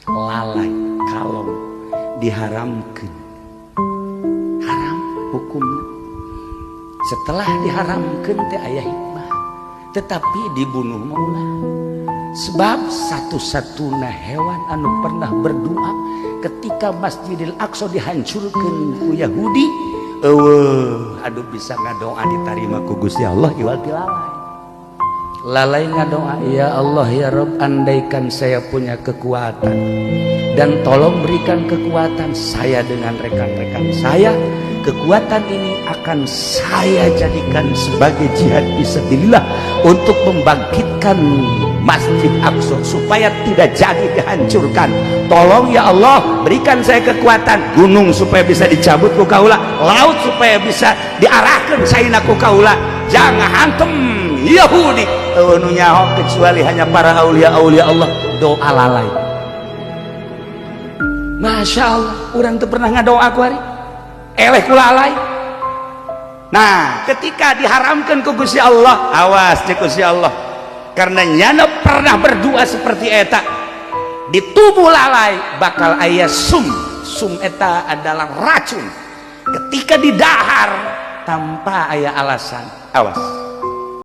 lalai kalau diharamkan haram hukumnya. Setelah diharamkan teh aya hikmah, tetapi dibunuh maulah. Sebab satu-satuna hewan anu pernah berdoa ketika Masjidil Aqsa dihancurkan ku Yahudi, aduh bisa ngadoa diterima ku Gusti Allah iwal ti lalai ngadoa, ya Allah ya Rabb, andaikan saya punya kekuatan dan tolong berikan kekuatan saya dengan rekan-rekan saya, kekuatan ini akan saya jadikan sebagai jihad fisabilillah untuk membangkitkan Masjid Aqsa supaya tidak jadi dihancurkan. Tolong ya Allah, berikan saya kekuatan, gunung supaya bisa dicabut ku kaula, laut supaya bisa diarahkan saina ku kaula, jangan hantem Yahudi nu nyaho kecuali hanya para aulia-aulia Allah. Doa lalai. Masya Allah, orang tuh pernah ngadoa ku hari eleh ku lalai. Nah, ketika diharamkan ku Gusti Allah, awas cek Gusti Allah, karena nyana pernah berdoa seperti eta, di tubuh lalai bakal aya sum eta adalah racun. Ketika didahar tanpa aya alasan, awas.